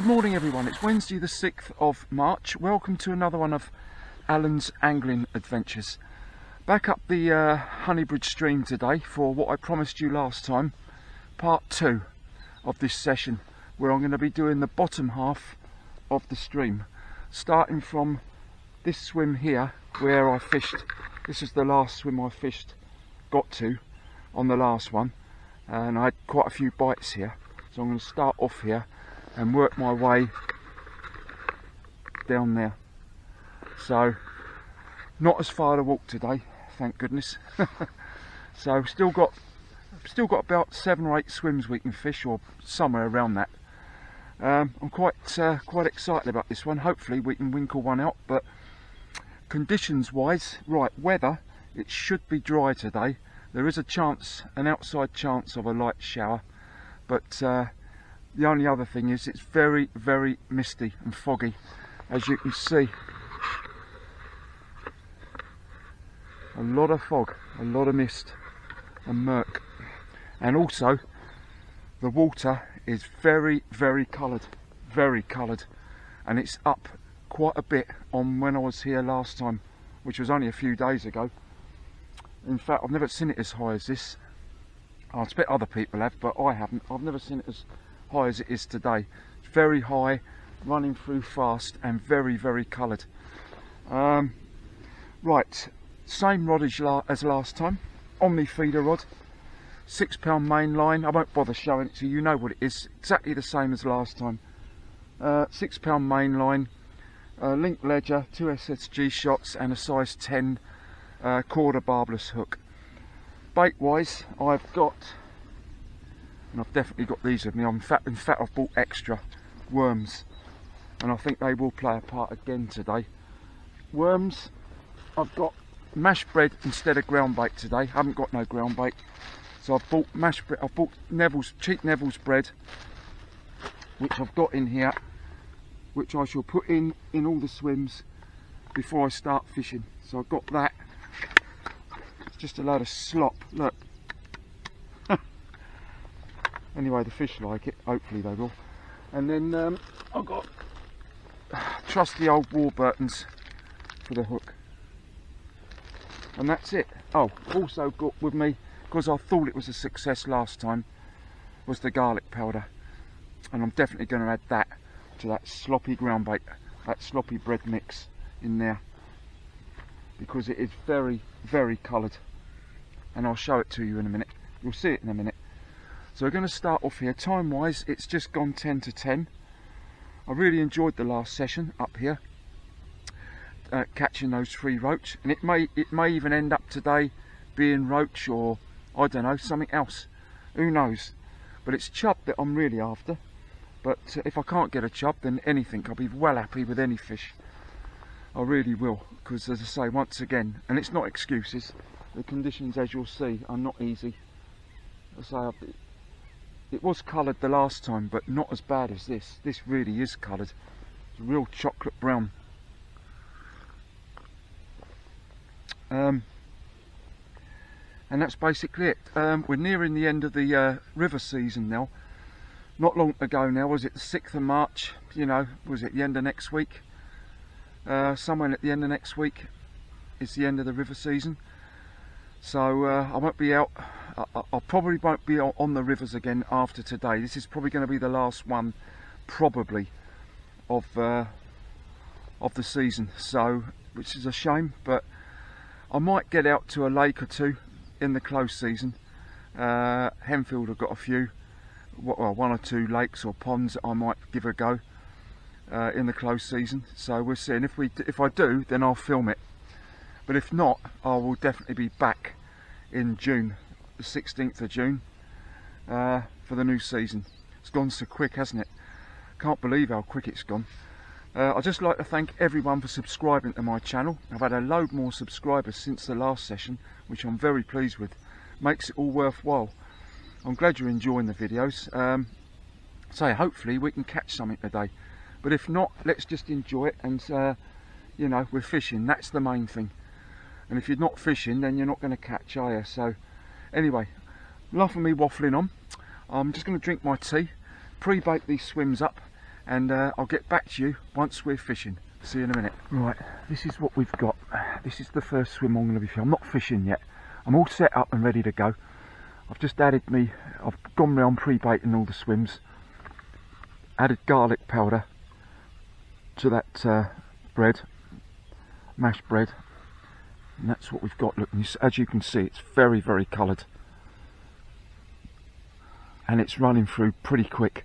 Good morning everyone, it's Wednesday the 6th of March. Welcome to another one of Alan's angling adventures. Back up the Honeybridge stream today for what I promised you last time, part 2 of this session, where I'm going to be doing the bottom half of the stream, starting from this swim here where I fished. This is the last swim I fished, got to on the last one, and I had quite a few bites here, so I'm going to start off here and work my way down there. So not as far to walk today, thank goodness. So still got about 7 or 8 swims we can fish, or somewhere around that. I'm quite excited about this one. Hopefully we can winkle one out, but conditions wise, right, weather, it should be dry today. There is a chance, an outside chance of a light shower, but the only other thing is it's very, very misty and foggy, as you can see. A lot of fog, a lot of mist and murk, and also the water is very, very coloured, and it's up quite a bit on when I was here last time, which was only a few days ago. In fact, I've never seen it as high as this. I expect other people have, but I haven't. I've never seen it as high as it is today. It's very high, running through fast, and very, very coloured. Right, same rod as last time, Omni feeder rod, 6 pound mainline. I won't bother showing it to you, you know what it is, exactly the same as last time. 6 pound mainline, link ledger, 2 SSG shots, and a size 10 Korda barbless hook. Bait wise, I've got, and I've definitely got these with me. In fact I've bought extra worms, and I think they will play a part again today. Worms, I've got mash bread instead of ground bait today. I haven't got no ground bait, so I've bought mash bread. I've bought cheap Neville's bread, which I've got in here, which I shall put in all the swims before I start fishing. So I've got that. It's just a load of slop, look. Anyway, the fish like it, hopefully they will. And then I've got trusty old Warburtons for the hook. And that's it. Oh, also got with me, because I thought it was a success last time, was the garlic powder. And I'm definitely going to add that to that sloppy ground bait, that sloppy bread mix in there, because it is very, very coloured. And I'll show it to you in a minute. You'll see it in a minute. So we're going to start off here. Time wise, it's just gone 10 to 10. I really enjoyed the last session up here, catching those 3 roach, and it may even end up today being roach, or I don't know, something else, who knows. But it's chub that I'm really after. But if I can't get a chub, then anything, I'll be well happy with any fish. I really will, because as I say, once again, and it's not excuses, the conditions, as you'll see, are not easy. As I say, it was coloured the last time, but not as bad as this. This really is coloured. It's a real chocolate brown. And that's basically it. We're nearing the end of the river season now. Not long ago now, was it the 6th of March? You know, was it the end of next week? Somewhere at the end of next week is the end of the river season. So I won't be out. I probably won't be on the rivers again after today. This is probably going to be the last one, probably, of the season. So, which is a shame, but I might get out to a lake or two in the close season. Henfield have got a few, well, 1 or 2 lakes or ponds that I might give a go in the close season. So we'll see. And if I do, then I'll film it. But if not, I will definitely be back in June, the 16th of June, for the new season. It's gone so quick, hasn't it? Can't believe how quick it's gone. I'd just like to thank everyone for subscribing to my channel. I've had a load more subscribers since the last session, which I'm very pleased with. Makes it all worthwhile. I'm glad you're enjoying the videos. So hopefully we can catch something today. But if not, let's just enjoy it, and you know, we're fishing, that's the main thing. And if you're not fishing, then you're not going to catch, are you? So anyway, enough of me waffling on. I'm just going to drink my tea, pre-bake these swims up, and I'll get back to you once we're fishing. See you in a minute. Right, this is what we've got. This is the first swim I'm going to be fishing. I'm not fishing yet. I'm all set up and ready to go. I've just added I've gone round pre-baiting all the swims. Added garlic powder to that bread, mashed bread, and that's what we've got. Look, as you can see, it's very, very coloured, and it's running through pretty quick.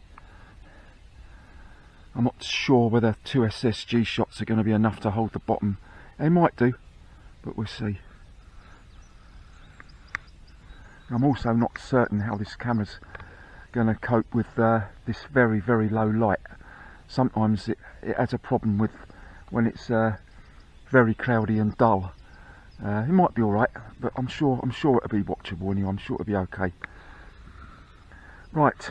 I'm not sure whether 2 SSG shots are going to be enough to hold the bottom. They might do, but we'll see. I'm also not certain how this camera's going to cope with this very, very low light. Sometimes it has a problem with when it's very cloudy and dull. It might be alright, but I'm sure it'll be watchable anyway. I'm sure it'll be okay. Right,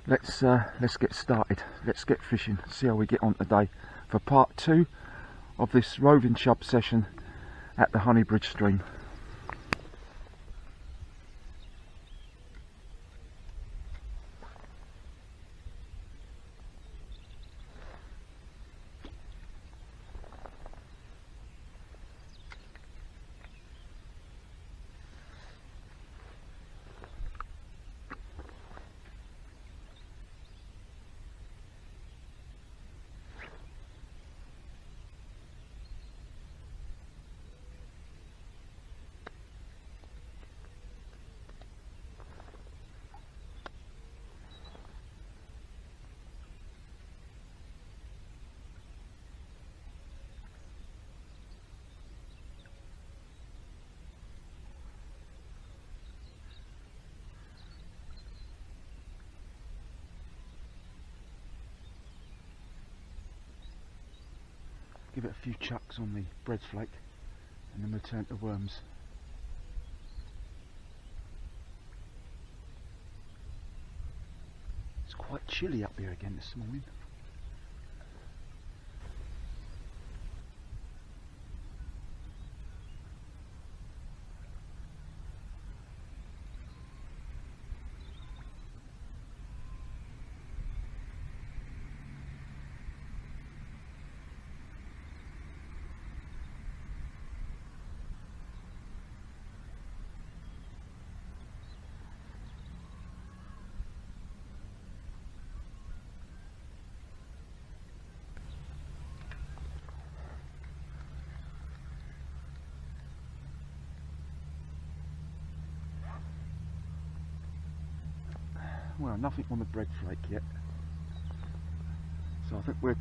let's get started. Let's get fishing. See how we get on today for part 2 of this roving chub session at the Honeybridge stream. Give it a few chucks on the bread flake and then we'll turn to worms. It's quite chilly up here again this morning. Well, nothing on the bread flake yet, so I think we'll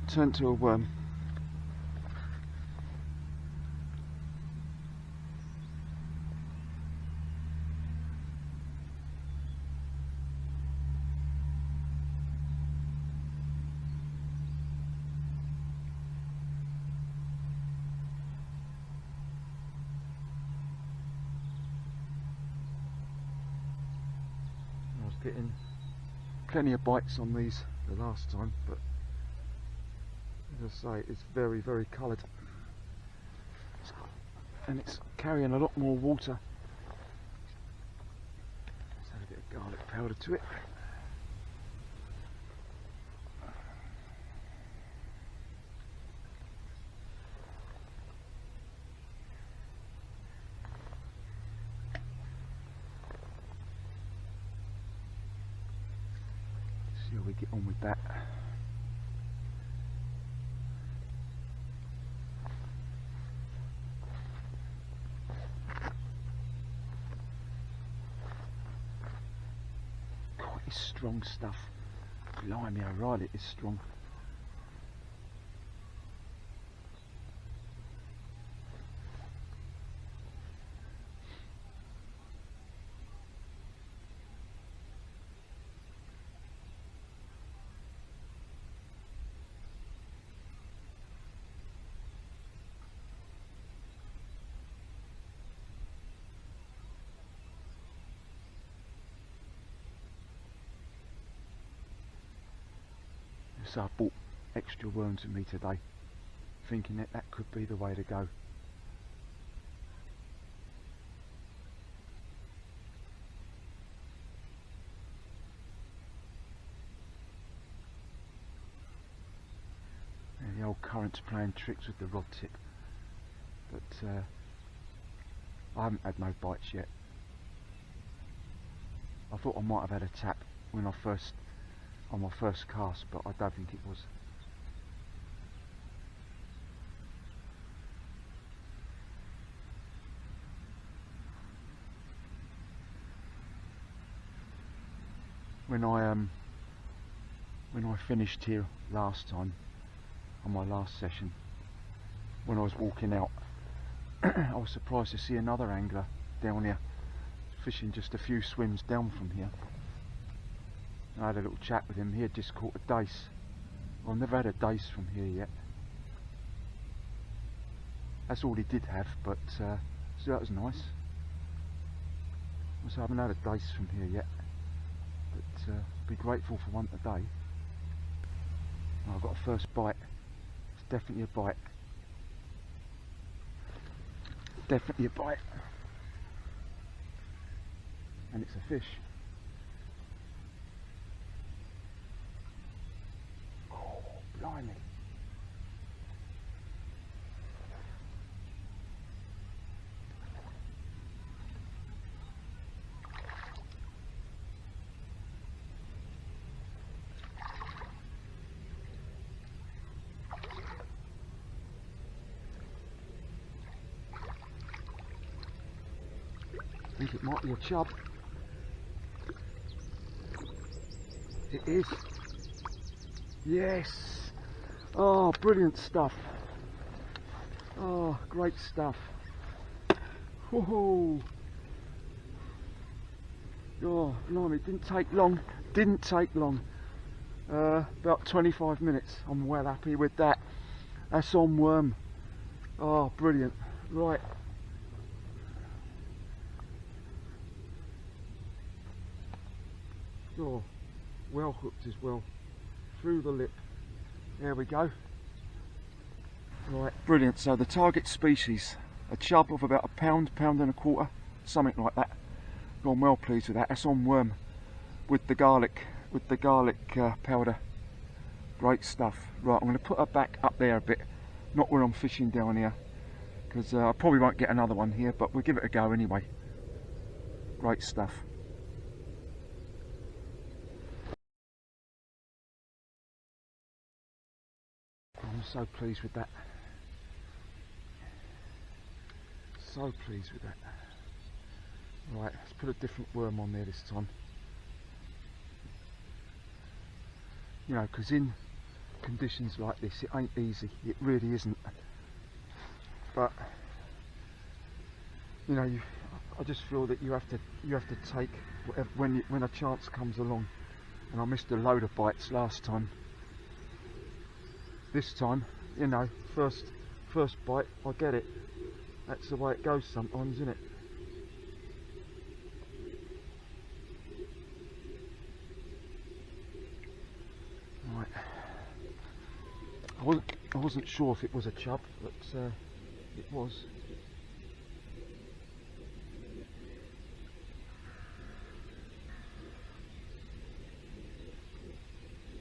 turn to a worm. Getting plenty of bites on these the last time, but as I say, it's very, very coloured and it's carrying a lot more water. Let's add a bit of garlic powder to it. See how we get on with that. God, it's strong stuff. Blimey, how right it is strong. So I bought extra worms with me today, thinking that that could be the way to go. current's playing tricks with the rod tip, but I haven't had no bites yet. I thought I might have had a tap when on my first cast, but I don't think it was. When I finished here last time on my last session, when I was walking out, I was surprised to see another angler down here fishing just a few swims down from here. I had a little chat with him. He had just caught a dace. I've never had a dace from here yet. That's all he did have, but so that was nice. So I haven't had a dace from here yet, but be grateful for one today. Oh, I've got a first bite. It's definitely a bite. Definitely a bite. And it's a fish. Oh, blimey. I think it might be a chub. It is. Yes. Oh, brilliant stuff. Oh, great stuff. Whoa. Oh, blimey, it didn't take long. Didn't take long. About 25 minutes. I'm well happy with that. That's on worm. Oh, brilliant. Right. Oh, well hooked as well, through the lip. There we go. Right, brilliant. So the target species, a chub of about a pound, pound and a quarter, something like that. I'm well pleased with that. That's on worm with the garlic, powder. Great stuff. Right, I'm going to put her back up there a bit, not where I'm fishing down here, because I probably won't get another one here, but we'll give it a go anyway. Great stuff. I'm so pleased with that. So pleased with that. Right, let's put a different worm on there this time. You know, because in conditions like this, it ain't easy. It really isn't. But you know, I just feel that you have to take whatever when a chance comes along. And I missed a load of bites last time. This time, you know, first bite, I get it. That's the way it goes sometimes, isn't it? Right. I wasn't sure if it was a chub, but it was.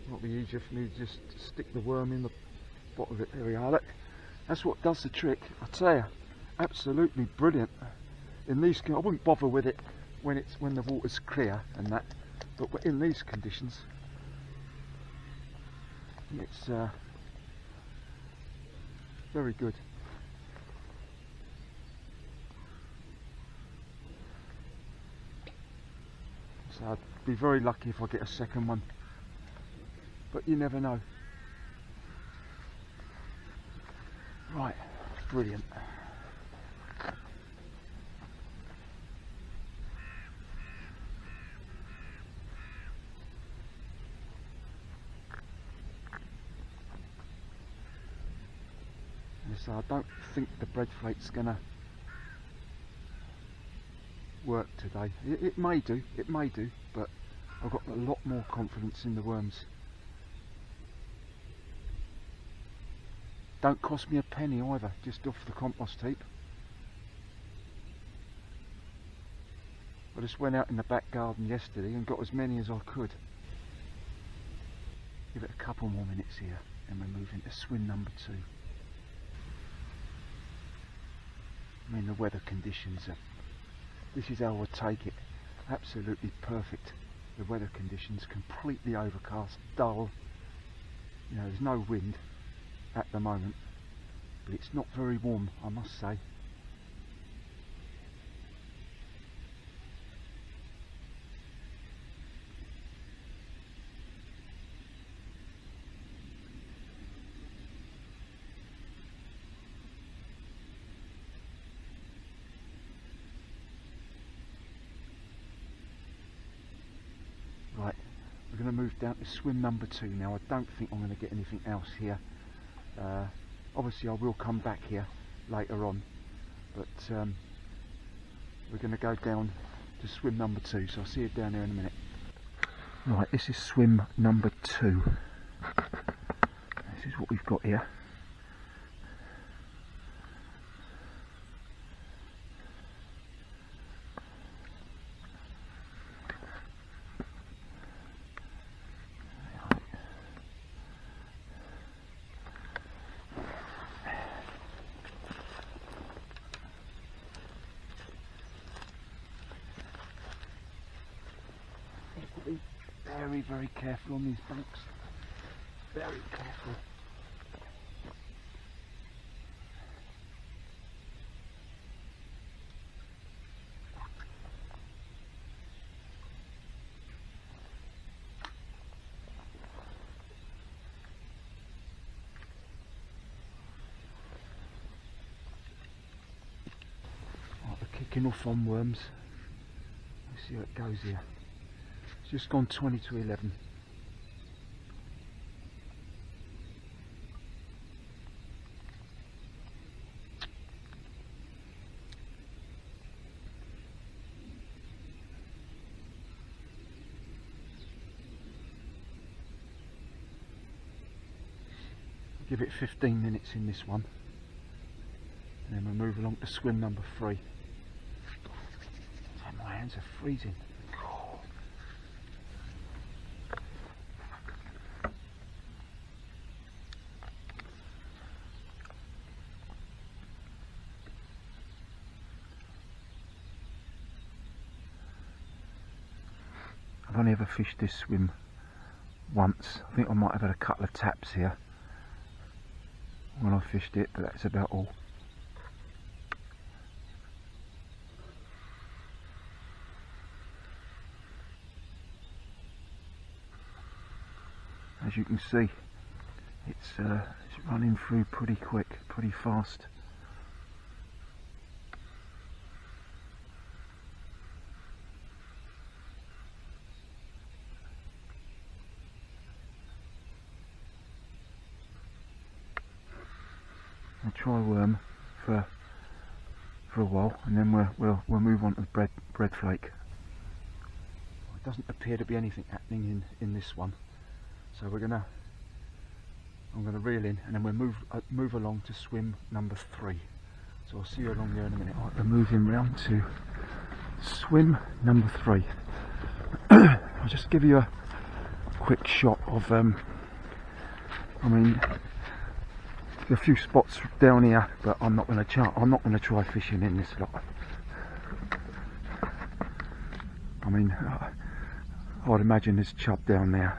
Might be easier for me to just stick the worm in the bottom of it. There we are. Look, that's what does the trick. I tell you, absolutely brilliant. In these, I wouldn't bother with it when the water's clear and that, but in these conditions, it's very good. So I'd be very lucky if I get a second one. But you never know. Right, brilliant. So I don't think the bread flake's gonna work today. It may do, but I've got a lot more confidence in the worms. Don't cost me a penny either, just off the compost heap. I just went out in the back garden yesterday and got as many as I could. Give it a couple more minutes here. and we're moving to swim number 2. I mean, the weather conditions are, this is how I take it, absolutely perfect. The weather conditions, completely overcast, dull, you know, there's no wind at the moment, but it's not very warm, I must say. Right, we're going to move down to swim number 2 now. I don't think I'm going to get anything else here. Obviously I will come back here later on, but we're going to go down to swim number 2, so I'll see you down there in a minute. Right, this is swim number 2. This is what we've got here. Be very, very careful on these banks. Very careful. Right, we're kicking off on worms. Let's see how it goes here. Just gone 20 to 11. Give it 15 minutes in this one, and then we'll move along to swim number 3. Damn, my hands are freezing. I've only ever fished this swim once. I think I might have had a couple of taps here when I fished it, but that's about all. As you can see, it's running through pretty quick, pretty fast. I'll try worm for a while, and then we'll move on to bread flake. It doesn't appear to be anything happening in this one, so I'm gonna reel in, and then we'll move along to swim number 3. So I'll see you along there in a minute. Right, we're moving round to swim number 3. I'll just give you a quick shot of I mean, a few spots down here, but I'm not going to try fishing in this lot. I mean, I'd imagine there's chub down there,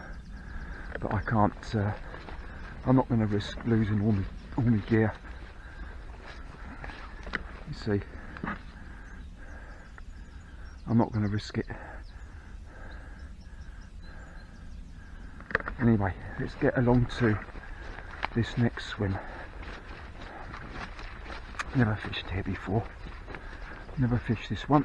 but I can't. I'm not going to risk losing all my gear. You see, I'm not going to risk it. Anyway, let's get along to this next swim. Never fished here before. Never fished this one.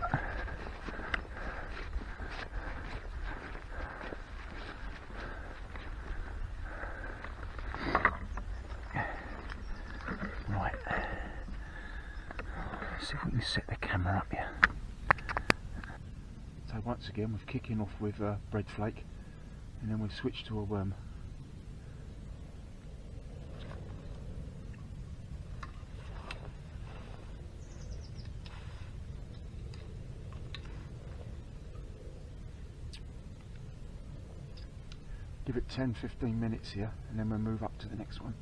Right. Let's see if we can set the camera up here. So once again, we're kicking off with bread flake, and then we'll switch to a worm. Give it 10-15 minutes here and then we'll move up to the next one.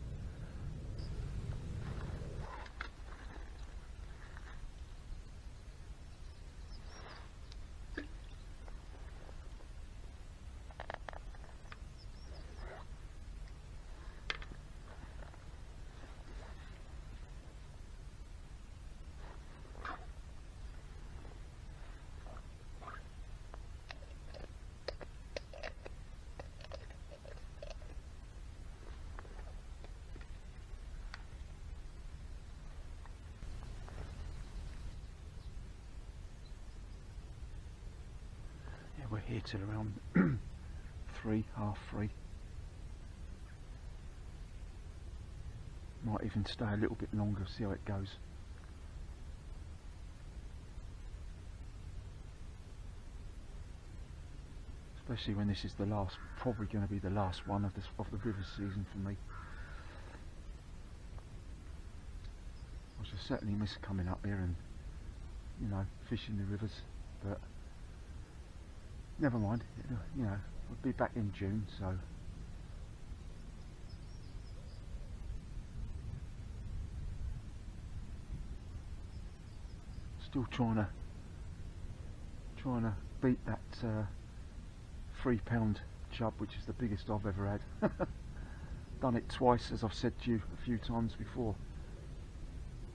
We're here till around 3, half 3. Might even stay a little bit longer, see how it goes. Especially when this is the last, probably going to be the last one of the river season for me. I shall certainly miss coming up here and, you know, fishing the rivers, but never mind, you know, I'll be back in June, so still trying to beat that £3 chub, which is the biggest I've ever had. Done it twice, as I've said to you a few times before.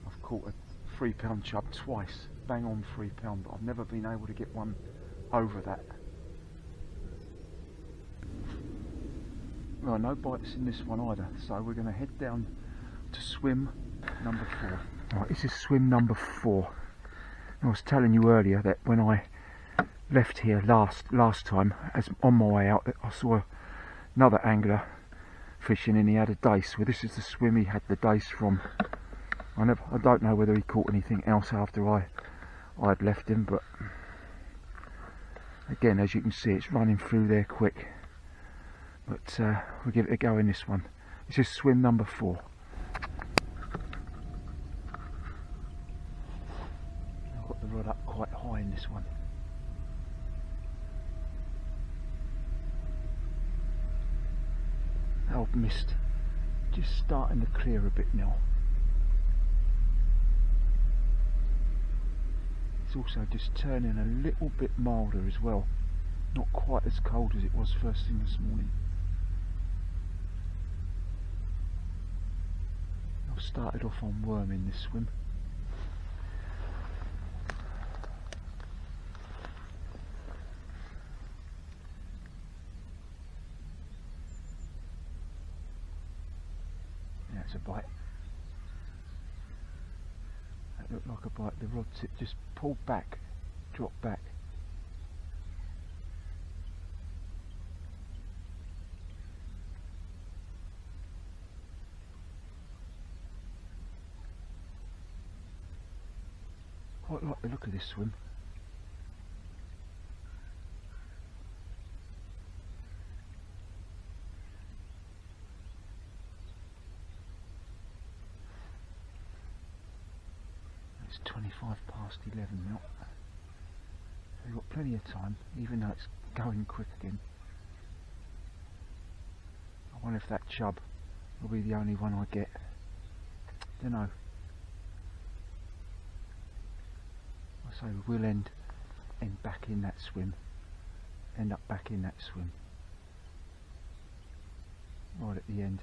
I've caught a £3 chub twice, bang on £3, but I've never been able to get one over that. Well, no bites in this one either, so we're going to head down to swim number 4. Right, this is swim number 4. I was telling you earlier that when I left here last time, as on my way out, I saw another angler fishing and he had a dace. Well, this is the swim he had the dace from. I don't know whether he caught anything else after I'd left him, but again, as you can see, it's running through there quick. But we'll give it a go in this one. This is swim number 4. I've got the rod up quite high in this one. Old mist just starting to clear a bit now. It's also just turning a little bit milder as well. Not quite as cold as it was first thing this morning. I've started off on worm in this swim. Yeah, it's a bite. That looked like a bite. The rod tip just pulled back, dropped back. Quite like the look of this swim. It's 25 past 11 now. We've got plenty of time, even though it's going quick again. I wonder if that chub will be the only one I get. Don't know. So we'll end back in that swim, end up back in that swim, right at the end.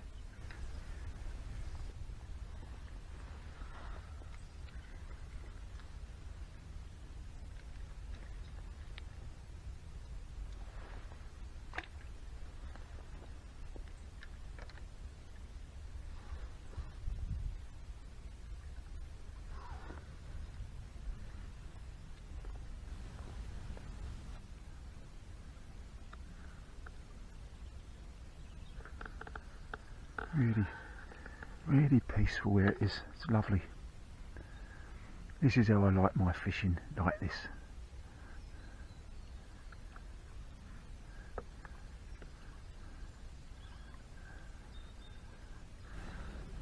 Really peaceful where it is. It's lovely. This is how I like my fishing, like this.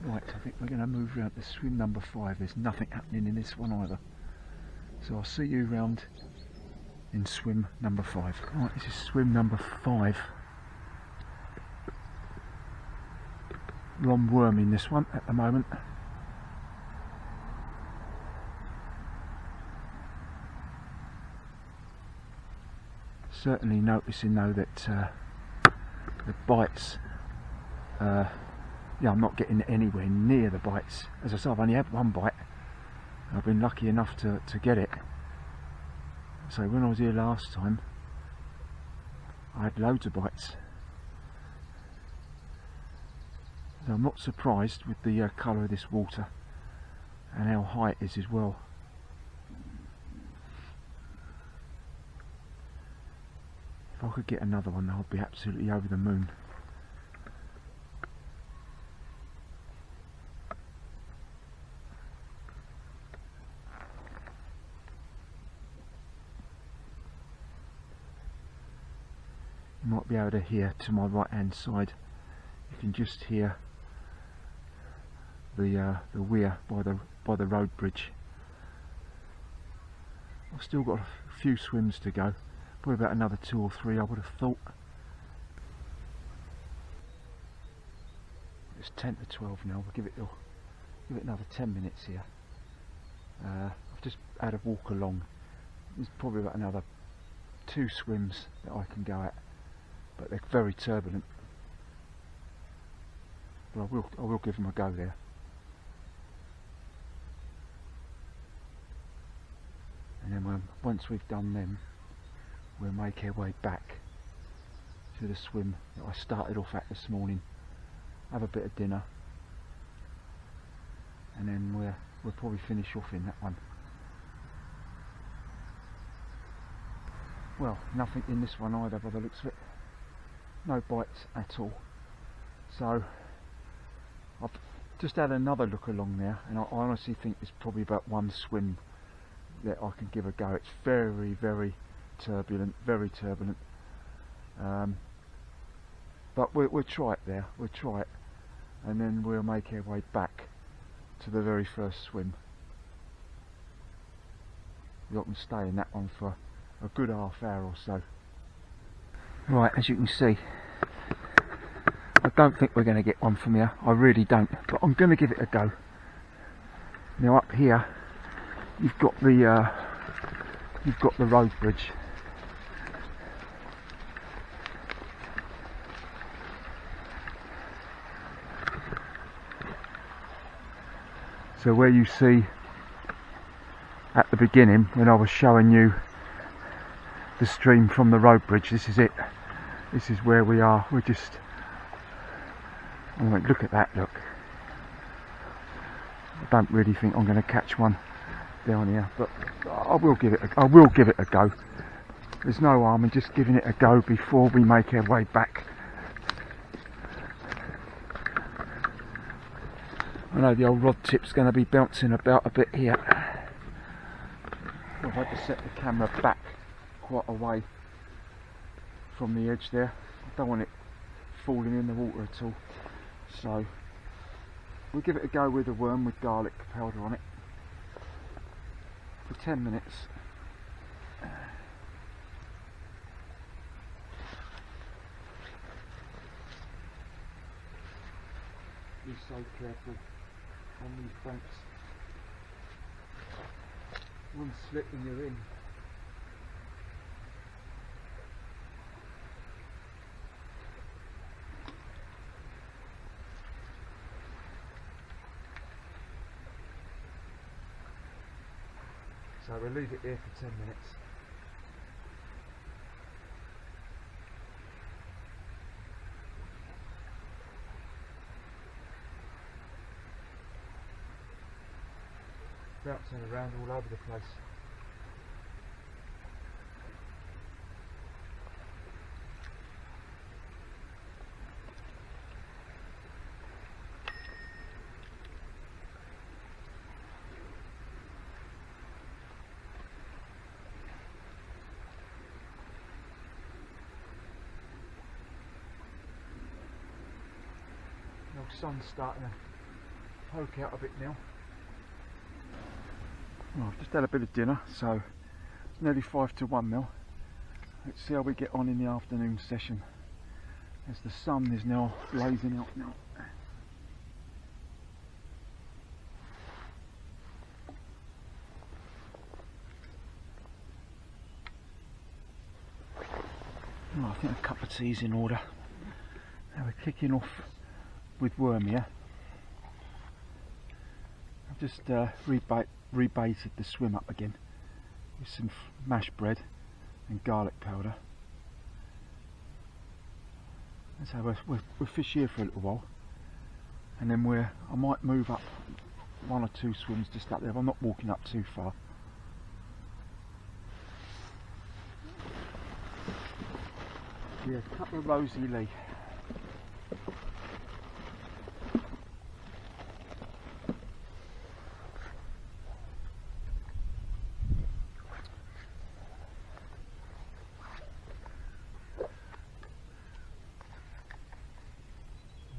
Right, I think we're going to move around to swim number 5. There's nothing happening in this one either. So I'll see you round in swim number 5. Right, this is swim number 5. rom worming this one at the moment. Certainly noticing though that the bites, yeah, I'm not getting anywhere near the bites. As I say, I've only had one bite. I've been lucky enough to get it. So when I was here last time, I had loads of bites. So I'm not surprised with the colour of this water and how high it is as well. If I could get another one, I'd be absolutely over the moon. You might be able to hear to my right hand side, you can just hear the weir by the road bridge. I've still got a few swims to go, probably about another 2 or 3 I would have thought. It's 10 to 12 now, we'll give it another 10 minutes here. I've just had a walk along. There's probably about another 2 swims that I can go at, but they're very turbulent. But I will give them a go there. And then once we've done them, we'll make our way back to the swim that I started off at this morning, have a bit of dinner, and then we'll probably finish off in that one. Well, nothing in this one either by the looks of it. No bites at all. So I've just had another look along there, and I honestly think there's probably about 1 swim that I can give a go. It's very, very turbulent, very turbulent. But we'll try it there, we'll try it, and then we'll make our way back to the very first swim. We can stay in that one for a good half hour or so. Right, as you can see, I don't think we're going to get one from here, I really don't, but I'm going to give it a go. Now up here you've got the road bridge. So where you see at the beginning when I was showing you the stream from the road bridge, this is it. This is where we are. We're just, oh, look at that, look. I don't really think I'm going to catch one down here, but I will give it a go. There's no harm in just giving it a go before we make our way back. I know the old rod tip's going to be bouncing about a bit here. I've had to set the camera back quite away from the edge there. I don't want it falling in the water at all. So we'll give it a go with a worm with garlic powder on it for 10 minutes. Be so careful on these banks. One slip and you're in. So we'll leave it here for 10 minutes. Bouncing around all over the place. The sun's starting to poke out a bit now. Well, I've just had a bit of dinner, so it's nearly 5 to 1 now. Let's see how we get on in the afternoon session, as the sun is now blazing out now. Oh, I think a cup of tea's in order. Now we're kicking off with worm here. I've just rebaited the swim up again with some mashed bread and garlic powder. And so we'll fish here for a little while, and then I might move up 1 or 2 swims just up there. I'm not walking up too far. Yeah, a couple of Rosy Lee.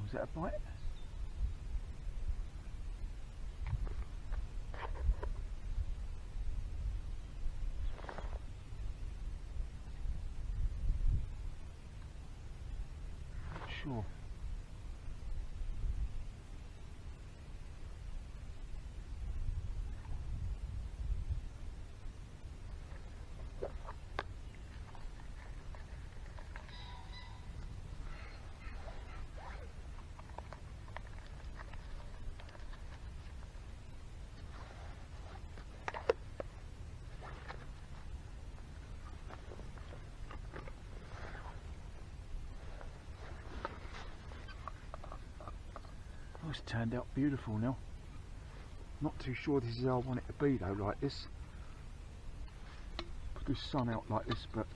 Was that a bite? Sure. Oh, it's turned out beautiful now. Not too sure this is how I want it to be though, like this. Put the sun out like this, but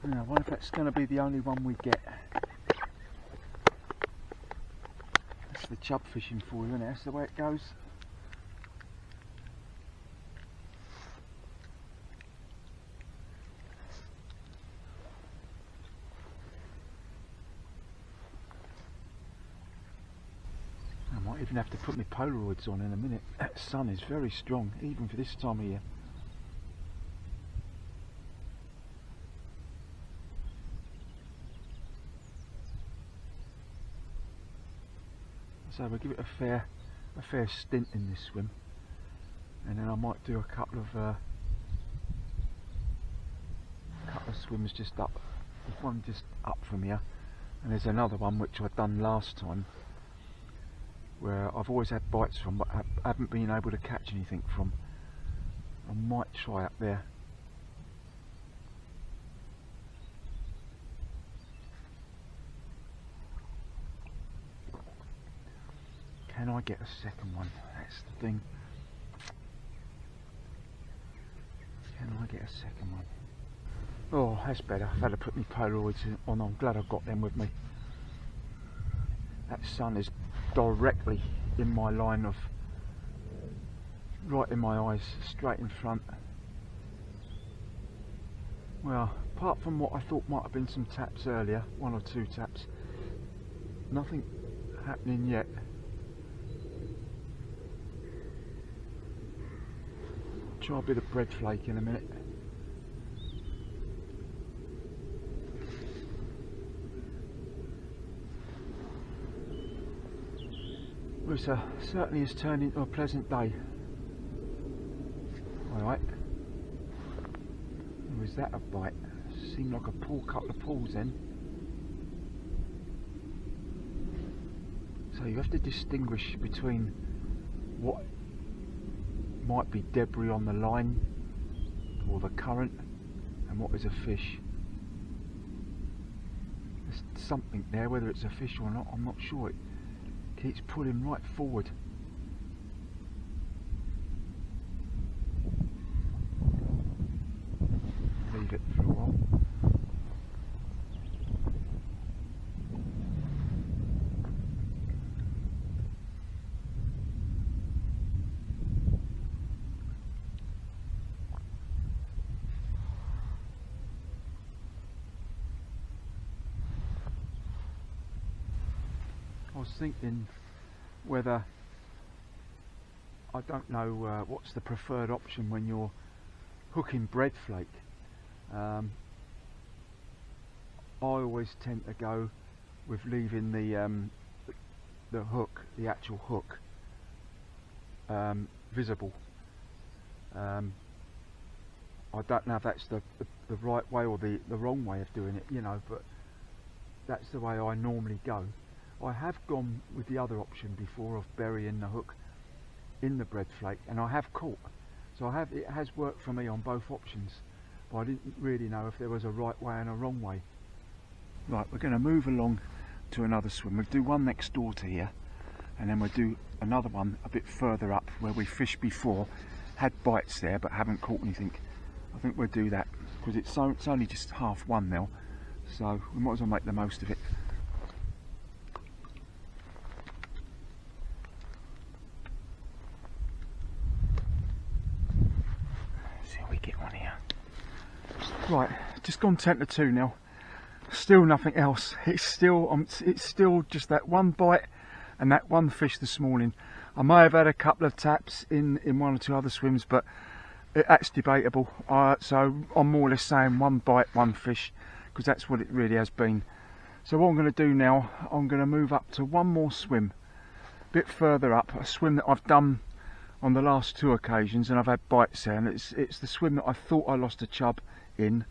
I wonder if that's going to be the only one we get. That's the chub fishing for you, isn't it? That's the way it goes. I might even have to put my Polaroids on in a minute. That sun is very strong, even for this time of year. So we'll give it a fair stint in this swim, and then I might do a couple of swims just up. There's one just up from here, and there's another one which I'd done last time, where I've always had bites from, but I haven't been able to catch anything from. I might try up there. Can I get a second one? That's the thing. Can I get a second one? Oh, that's better. I've had to put my Polaroids on. I'm glad I've got them with me. That sun is directly in my line of, right in my eyes, straight in front. Well, apart from what I thought might have been some taps earlier, 1 or 2 taps, nothing happening yet. Try a bit of bread flake in a minute. Well, certainly has turned into a pleasant day. Alright. Was that a bite? Seemed like a couple of pulls then. So you have to distinguish between what might be debris on the line or the current and what is a fish. There's something there, whether it's a fish or not, I'm not sure. It keeps pulling right forward. Leave it for a while. I was thinking whether I don't know what's the preferred option when you're hooking bread flake. I always tend to go with leaving the hook, the actual hook, visible. I don't know if that's the right way or the wrong way of doing it, you know, but that's the way I normally go. I have gone with the other option before of burying the hook in the bread flake, and I have caught. So it has worked for me on both options, but I didn't really know if there was a right way and a wrong way. Right, we're going to move along to another swim. We'll do one next door to here, and then we'll do another one a bit further up where we fished before, had bites there but haven't caught anything. I think we'll do that because it's only just 1:30 now, so we might as well make the most of it. See how we get on here. Right, just gone 10 to 2 now. Still nothing else. It's still just that one bite and that one fish this morning. I may have had a couple of taps in one or two other swims, but that's debatable. So I'm more or less saying one bite, one fish, because that's what it really has been. So what I'm going to do now, I'm going to move up to one more swim, a bit further up, a swim that I've done on the last 2 occasions, and I've had bites there, and it's the swim that I thought I lost a chub in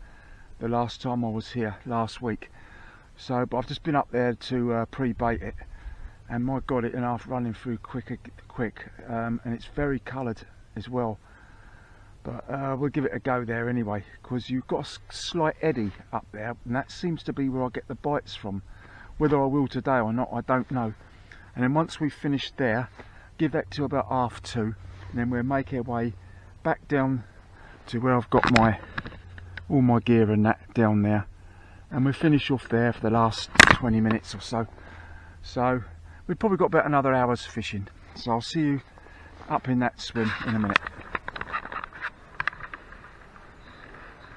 the last time I was here last week. So, but I've just been up there to pre-bait it, and my God, it enough running through quick, and it's very coloured as well. But we'll give it a go there anyway, because you've got a slight eddy up there, and that seems to be where I get the bites from. Whether I will today or not, I don't know. And then once we've finished there, give that to about 2:30, and then we'll make our way back down to where I've got all my gear and that down there, and we'll finish off there for the last 20 minutes or so. So we've probably got about another hour's fishing, so I'll see you up in that swim in a minute.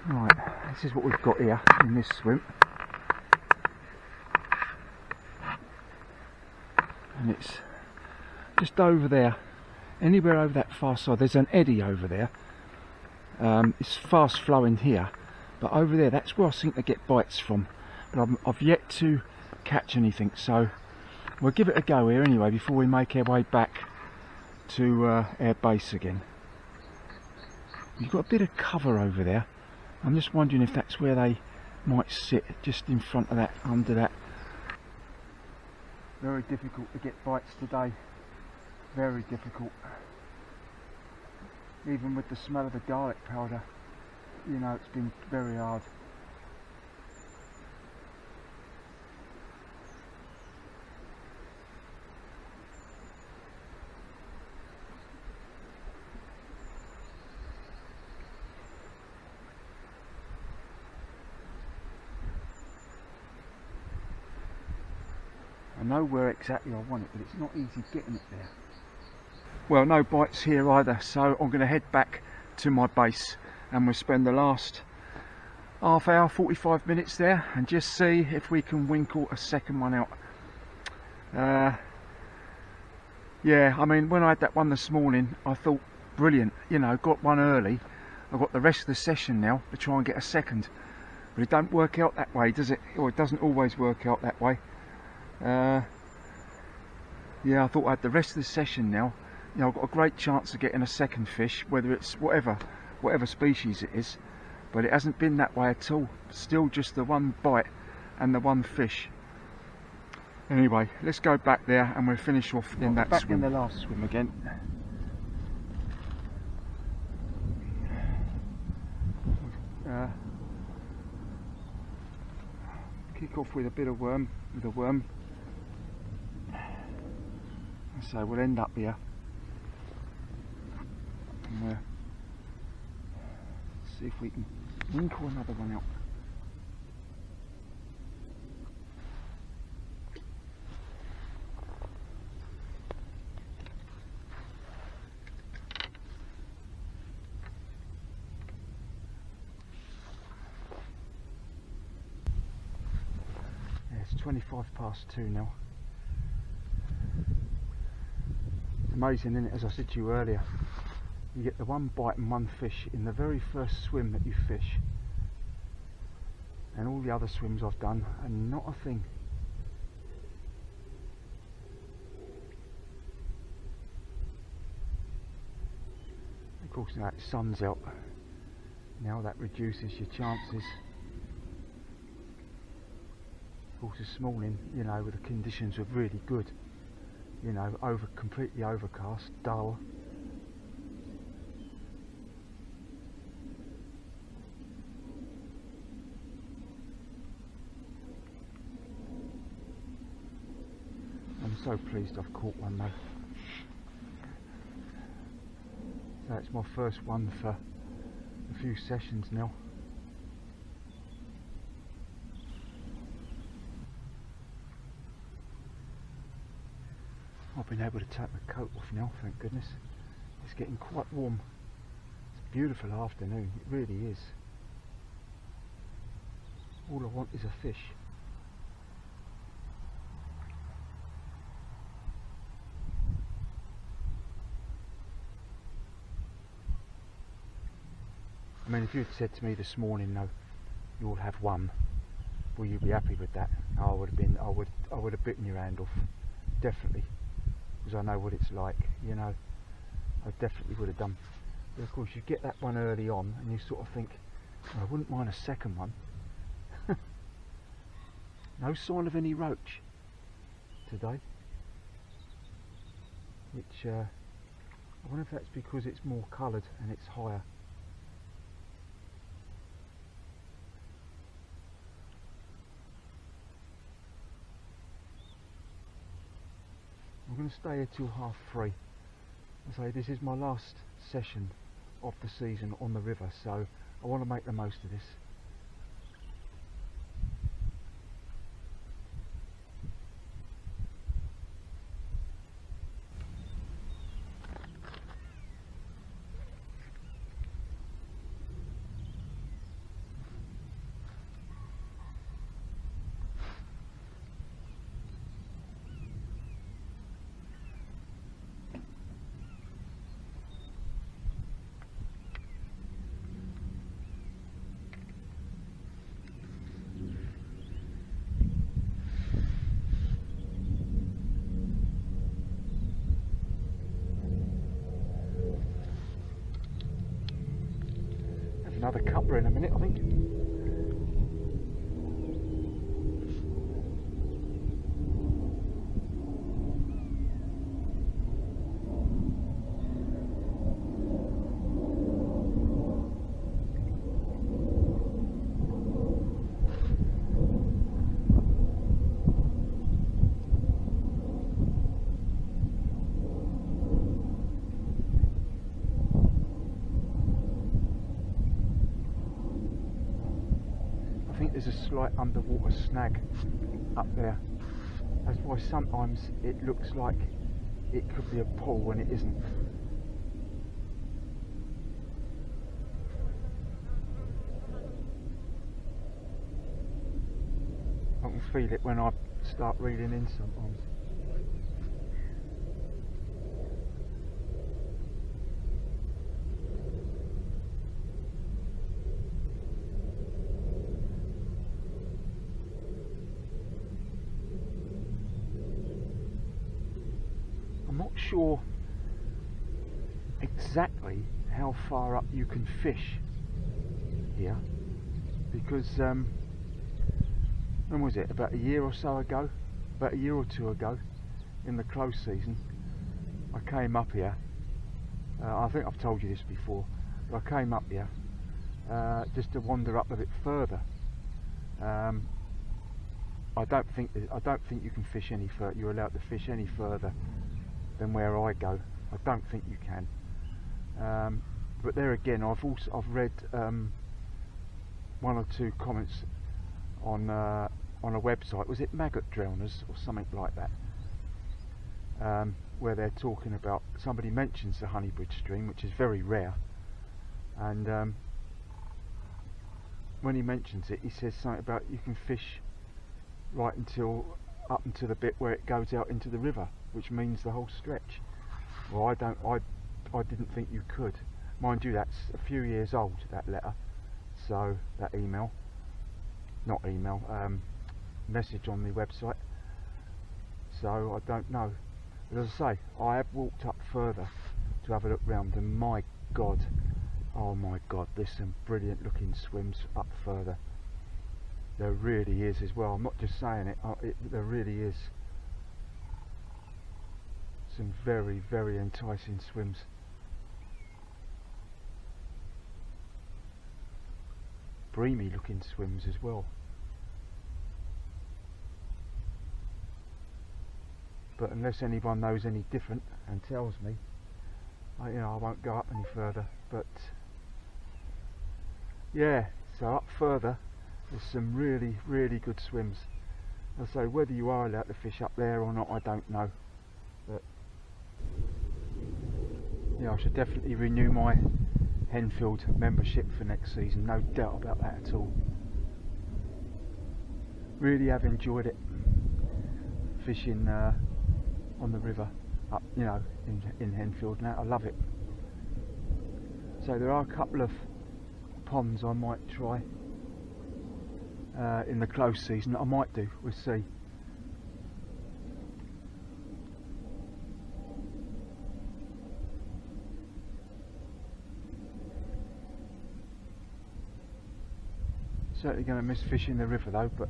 Right, this is what we've got here in this swim, and it's just over there, anywhere over that far side. There's an eddy over there. It's fast flowing here, but over there, that's where I seem to get bites from, but I've yet to catch anything. So we'll give it a go here anyway before we make our way back to our base again. You've got a bit of cover over there. I'm just wondering if that's where they might sit, just in front of that, under that. Very difficult to get bites today, very difficult. Even with the smell of the garlic powder, you know, it's been very hard. I know where exactly I want it, but it's not easy getting it there. Well, no bites here either, so I'm going to head back to my base, and we'll spend the last half hour, 45 minutes there, and just see if we can winkle a second one out. Yeah, I mean, when I had that one this morning, I thought, brilliant, you know, got one early. I've got the rest of the session now to try and get a second. But it don't work out that way, does it? Or it doesn't always work out that way. Yeah, I thought I had the rest of the session now. You know, I've got a great chance of getting a second fish, whether it's whatever species it is. But it hasn't been that way at all. Still just the one bite and the one fish. Anyway, let's go back there and we'll finish off in that swim. Back in the last swim again. Kick off with a bit of worm, so we'll end up here. And see if we can winkle another one out. Yeah, it's 2 now. amazing, isn't it? As I said to you earlier, you get the one bite and one fish in the very first swim that you fish, and all the other swims I've done and not a thing. Of course now the sun's out, now that reduces your chances. Of course this morning, you know, the conditions were really good, you know, completely overcast, dull. I'm so pleased I've caught one though. So it's my first one for a few sessions now. I've been able to take my coat off now, thank goodness. It's getting quite warm. It's a beautiful afternoon, it really is. All I want is a fish. I mean, if you'd said to me this morning, no, you'll have one, will you be happy with that? I would have bitten your hand off, definitely, because I know what it's like, you know. I definitely would have done. But of course, you get that one early on, and you sort of think, well, I wouldn't mind a second one. No sign of any roach today, which I wonder if that's because it's more coloured and it's higher. I'm going to stay here till 3:30. I say this is my last session of the season on the river, so I want to make the most of this. Another cupper in a minute, I think. There's a slight underwater snag up there. That's why sometimes it looks like it could be a pool when it isn't. I can feel it when I start reeling in sometimes. Not sure exactly how far up you can fish here, because when was it, about a year or so ago, about a year or two ago in the close season, I came up here. I think I've told you this before, but I came up here just to wander up a bit further. I don't think you can fish any further. You're allowed to fish any further than where I go. I don't think you can. But there again, I've read one or two comments on a website. Was it Maggot Drowners or something like that? Where they're talking about, somebody mentions the Honeybridge stream, which is very rare, and when he mentions it, he says something about you can fish up until the bit where it goes out into the river, which means the whole stretch. Well, I didn't think you could. Mind you, that's a few years old, that letter. So that email, not email, message on the website. So I don't know. But as I say, I have walked up further to have a look round, and my God, oh my God, there's some brilliant looking swims up further. There really is as well. I'm not just saying it, there really is. Some very, very enticing swims. Breamy looking swims as well. But unless anyone knows any different and tells me, I won't go up any further. But yeah, so up further there's some really, really good swims. I say, whether you are allowed to fish up there or not, I don't know. But yeah, I should definitely renew my Henfield membership for next season, no doubt about that at all. Really have enjoyed it, fishing on the river up, in Henfield now. I love it. So there are a couple of ponds I might try in the close season. I might do, we'll see. Certainly going to miss fishing the river though, but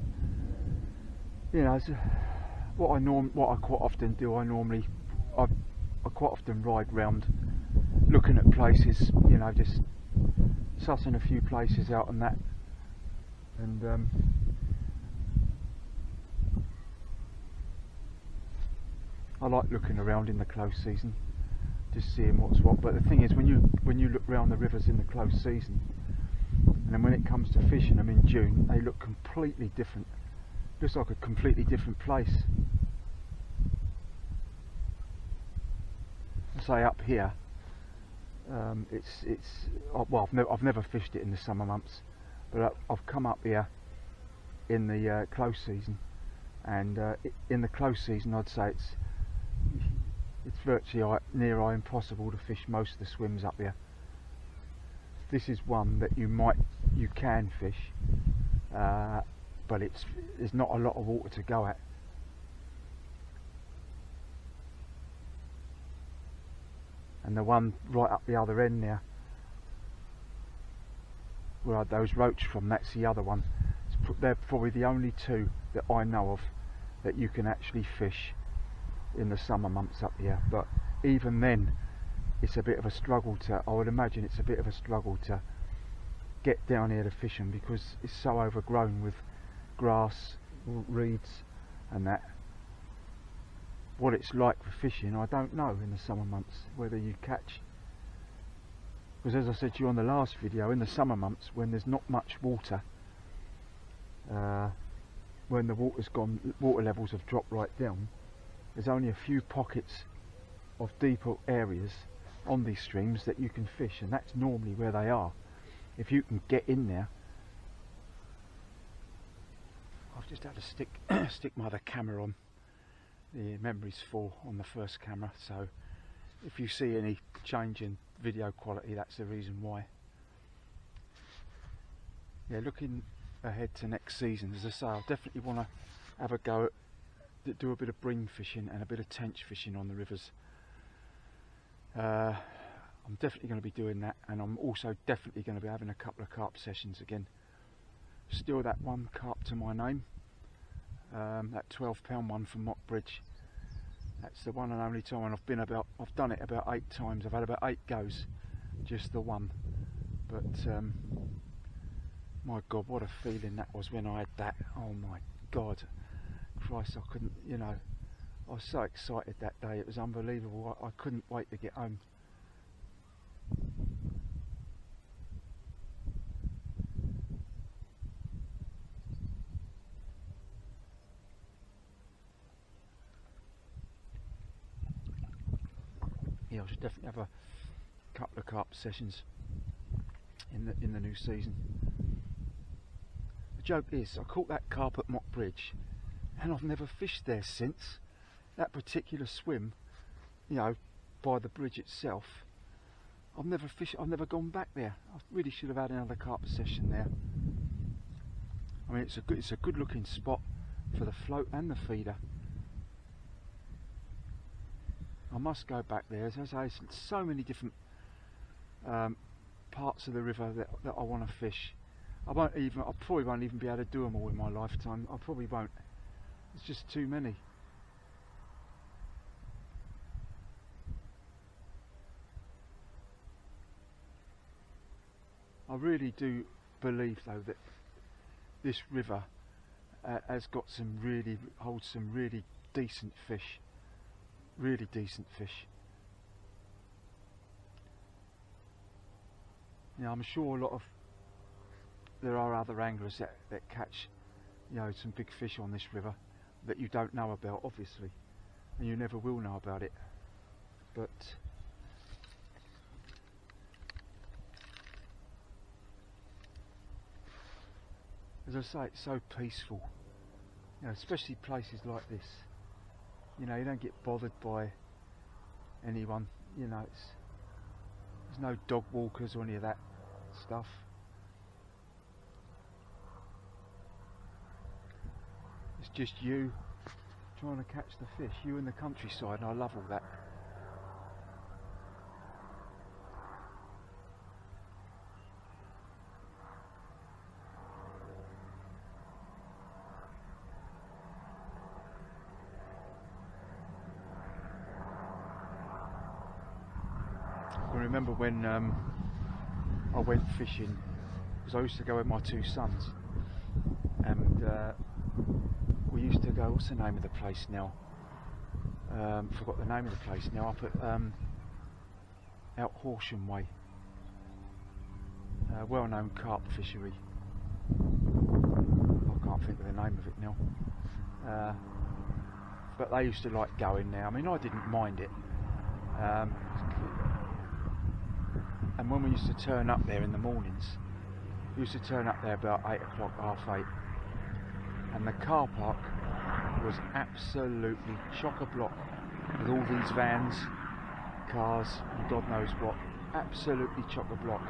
what I quite often do, I quite often ride round looking at places, just sussing a few places out and that, and I like looking around in the close season, just seeing what's what. But the thing is, when you look round the rivers in the close season, and then when it comes to fishing them in June, they look completely different. Looks like a completely different place. Say up here, well, I've never fished it in the summer months, but I've come up here in the close season, and in the close season, I'd say it's virtually near impossible to fish most of the swims up here. This is one that you can fish, but there's not a lot of water to go at. And the one right up the other end there, where I had those roach from, that's the other one. They're probably the only two that I know of that you can actually fish in the summer months up here. But even then, it's a bit of a struggle I would imagine it's a bit of a struggle to get down here to fish them, because it's so overgrown with grass, reeds and that. What it's like for fishing, I don't know in the summer months, whether you catch, because as I said to you on the last video, in the summer months when there's not much water, when the water's gone, water levels have dropped right down, there's only a few pockets of deeper areas on these streams that you can fish, and that's normally where they are. If you can get in there. I've just had to stick my other camera on. The memory's full on the first camera, so if you see any change in video quality, that's the reason why. Yeah, looking ahead to next season, as I say, I definitely want to have a go at do a bit of bream fishing and a bit of tench fishing on the rivers. I'm definitely going to be doing that, and I'm also definitely going to be having a couple of carp sessions again. Still that one carp to my name, that 12-pound one from Honeybridge. That's the one and only time I've done it about 8 times. I've had about 8 goes, just the one. But my God, what a feeling that was when I had that. Oh my God, Christ, I couldn't, I was so excited that day. It was unbelievable. I couldn't wait to get home. Yeah, I should definitely have a couple of carp sessions in the new season. The joke is, I caught that carp at Honeybridge, and I've never fished there since. That particular swim, by the bridge itself, I've never gone back there. I really should have had another carp session there. I mean, it's a good looking spot for the float and the feeder. I must go back there. As I say, there's so many different parts of the river that I want to fish. I probably won't even be able to do them all in my lifetime. I probably won't. It's just too many. I really do believe though that this river holds some really decent fish. Really decent fish. Now I'm sure there are other anglers that catch, you know, some big fish on this river that you don't know about, obviously, and you never will know about it. But as I say, it's so peaceful, you know, especially places like this. You know, you don't get bothered by anyone, you know, there's no dog walkers or any of that stuff. It's just you trying to catch the fish, you in the countryside, and I love all that. I remember when I went fishing, because I used to go with my two sons, and we used to go, what's the name of the place now? Forgot the name of the place now, up at out Horsham way, well-known carp fishery. I can't think of the name of it now, but they used to like going there. I mean, I didn't mind it. And when we used to turn up there in the mornings, we used to turn up there about 8 o'clock, half 8, and the car park was absolutely chock-a-block with all these vans, cars, and God knows what, absolutely chock-a-block.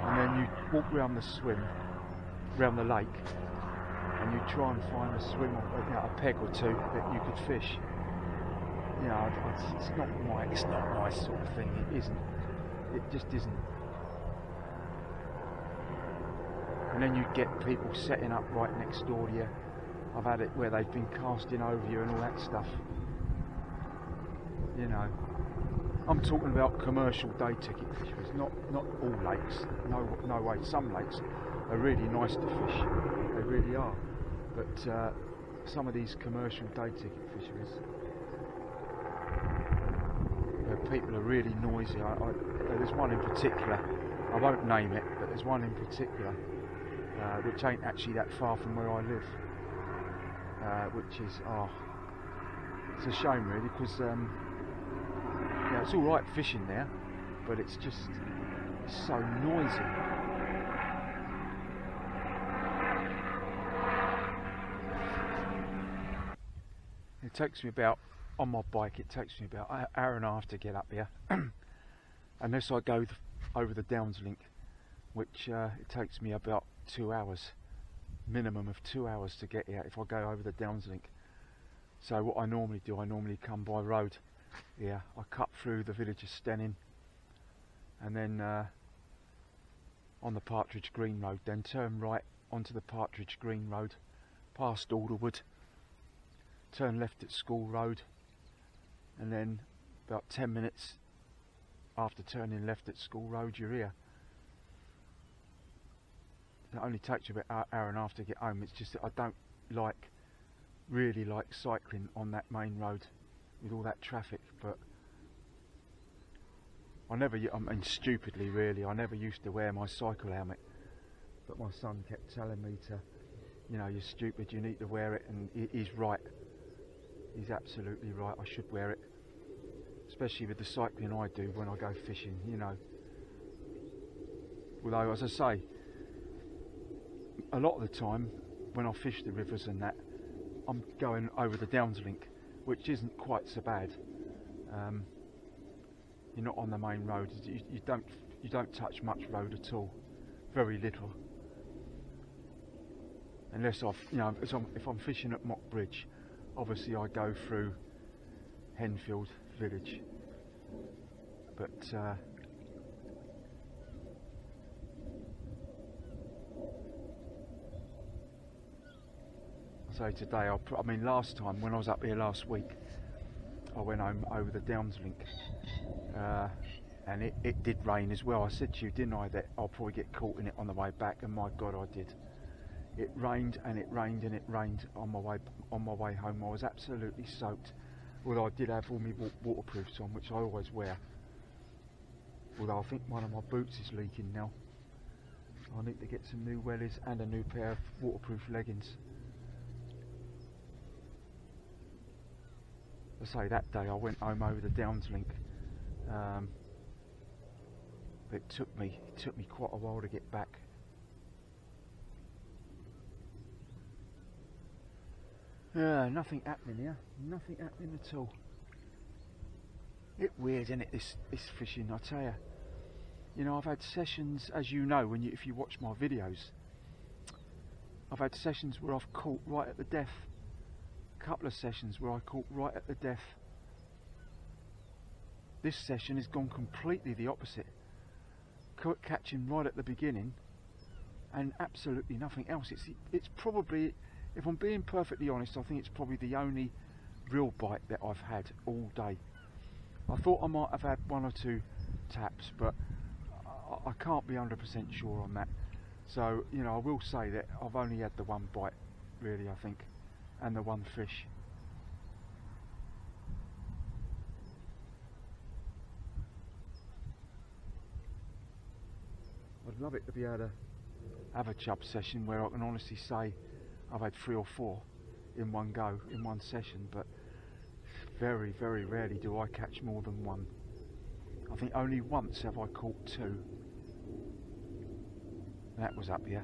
And then you walk round the swim, round the lake, and you try and find a swim, a peg or two that you could fish. You know, it's not my sort of thing. It isn't. It just isn't. And then you get people setting up right next door to you. I've had it where they've been casting over you and all that stuff. You know, I'm talking about commercial day ticket fisheries, not all lakes. No way. Some lakes are really nice to fish. They really are. But some of these commercial day ticket fisheries, where people are really noisy. There's one in particular, I won't name it, but there's one in particular which ain't actually that far from where I live, which is, it's a shame really, because yeah, it's alright fishing there, but it's so noisy. It takes me about, on my bike, it takes me about an hour and a half to get up here. Unless I go over the Downs link, which it takes me about 2 hours, minimum of 2 hours to get here if I go over the Downs link. So what I normally do, I normally come by road here. I cut through the village of Stenning, and then on the Partridge Green Road, then turn right onto the Partridge Green Road, past Alderwood, turn left at School Road, and then about 10 minutes after turning left at School Road, you're here. It only takes you about an hour and a half to get home. It's just that I don't really like cycling on that main road with all that traffic, but I mean, stupidly really, I never used to wear my cycle helmet, but my son kept telling me to, you know, you're stupid, you need to wear it, and he's right. He's absolutely right, I should wear it. Especially with the cycling I do when I go fishing, you know. Although, as I say, a lot of the time when I fish the rivers and that, I'm going over the Downs link, which isn't quite so bad. you're not on the main road. You don't touch much road at all, very little. Unless if I'm fishing at Bridge, obviously I go through Henfield village, but so today, I mean last time when I was up here last week, I went home over the Downs link, and it did rain as well. I said to you, didn't I, that I'll probably get caught in it on the way back, and my God, I did. It rained and it rained and it rained on my way home. I was absolutely soaked, although I did have all my waterproofs on, which I always wear. Although I think one of my boots is leaking now. I need to get some new wellies and a new pair of waterproof leggings. I say that day I went home over the Downs link. It took me quite a while to get back. Nothing happening here. Nothing happening at all. It's weird, isn't it? This fishing, I tell you. You know, I've had sessions, as you know, if you watch my videos. I've had sessions where I've caught right at the death. A couple of sessions where I caught right at the death. This session has gone completely the opposite. Catching right at the beginning, and absolutely nothing else. It's probably, if I'm being perfectly honest, I think it's probably the only real bite that I've had all day. I thought I might have had one or two taps, but I can't be 100% sure on that. So, you know, I will say that I've only had the one bite, really, I think, and the one fish. I'd love it to be able to have a chub session where I can honestly say I've had 3 or 4 in one go, in one session, but very, very rarely do I catch more than one. I think only once have I caught 2. That was up here.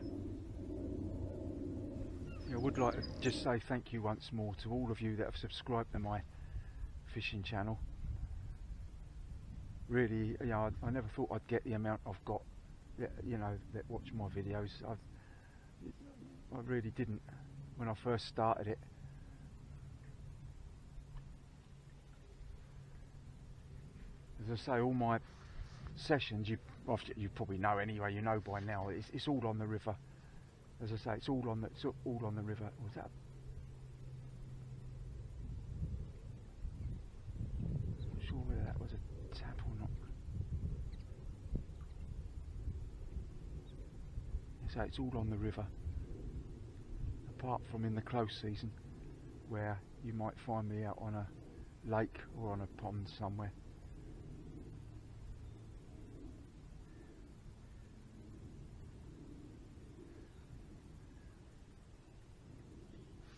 I would like to just say thank you once more to all of you that have subscribed to my fishing channel. Really, you know, I never thought I'd get the amount I've got, you know, that watch my videos. I really didn't when I first started it. As I say, all my sessions, you probably know anyway, you know by now, it's all on the river. As I say, it's all on the river. Was that? I'm not sure whether that was a tap or not. So it's all on the river, apart from in the close season, where you might find me out on a lake or on a pond somewhere.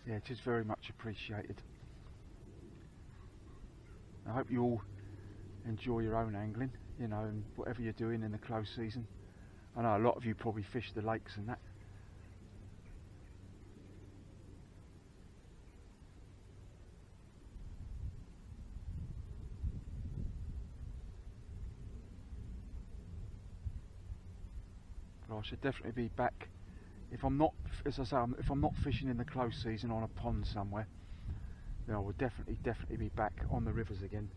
Yeah, it is very much appreciated. I hope you all enjoy your own angling, you know, and whatever you're doing in the close season. I know a lot of you probably fish the lakes and that. But I should definitely be back. If I'm not, as I say, if I'm not fishing in the close season on a pond somewhere, then I will definitely be back on the rivers again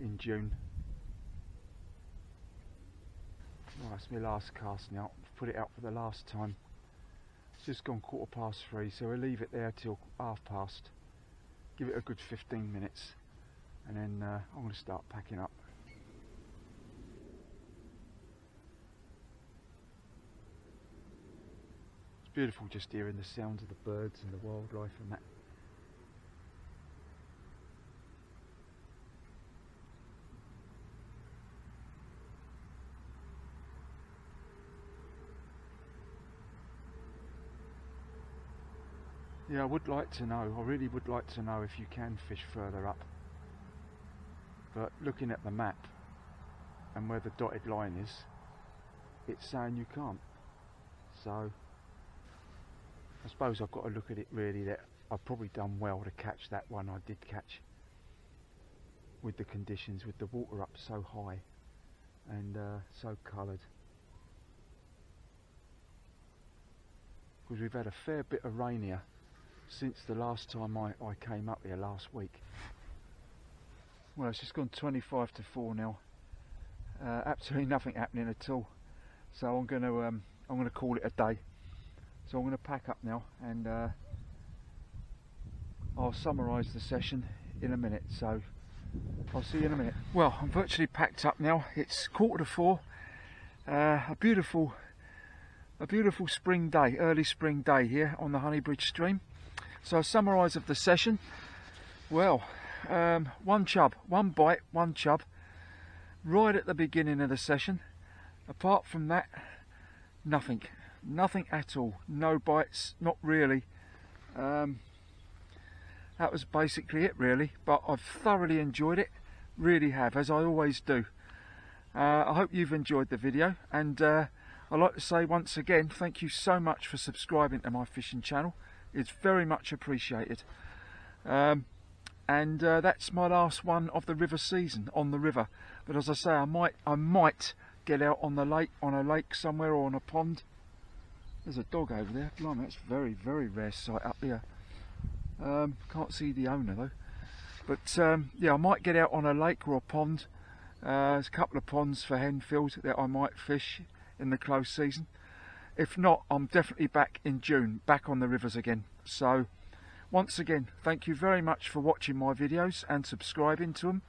in June. Right, it's my last cast now. I've put it out for the last time. It's just gone 3:15, so we'll leave it there till past. Give it a good 15 minutes, and then I'm going to start packing up. It's beautiful just hearing the sounds of the birds and the wildlife and that. Yeah, I would like to know, I really would like to know if you can fish further up. But looking at the map and where the dotted line is, it's saying you can't. So I suppose I've got to look at it really that I've probably done well to catch that one I did catch. with the conditions, with the water up so high and so coloured. Because we've had a fair bit of rain here since the last time I came up here last week. Well, it's just gone 25 to 4 now. Absolutely nothing happening at all. So I'm gonna call it a day. So I'm gonna pack up now, and I'll summarise the session in a minute. So I'll see you in a minute. Well, I'm virtually packed up now. It's 3:45. A beautiful spring day, early spring day here on the Honeybridge stream. So a summarise of the session. Well, one chub, one bite, one chub, right at the beginning of the session. Apart from that, nothing at all. No bites, not really. That was basically it really, but I've thoroughly enjoyed it, really have, as I always do. I hope you've enjoyed the video, and I'd like to say once again, thank you so much for subscribing to my fishing channel. It's very much appreciated. And that's my last one of the river season, on the river. But as I say, I might get out on the lake, on a lake somewhere, or on a pond. There's a dog over there. Blimey, that's very, very rare sight up here. Can't see the owner though. But yeah, I might get out on a lake or a pond. There's a couple of ponds for henfield that I might fish in the close season. If not, I'm definitely back in June, back on the rivers again. So once again, thank you very much for watching my videos and subscribing to them.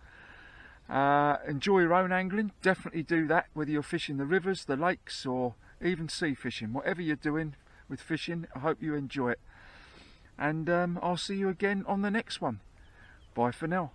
Enjoy your own angling, definitely do that, whether you're fishing the rivers, the lakes, or even sea fishing. Whatever you're doing with fishing, I hope you enjoy it. And I'll see you again on the next one. Bye for now.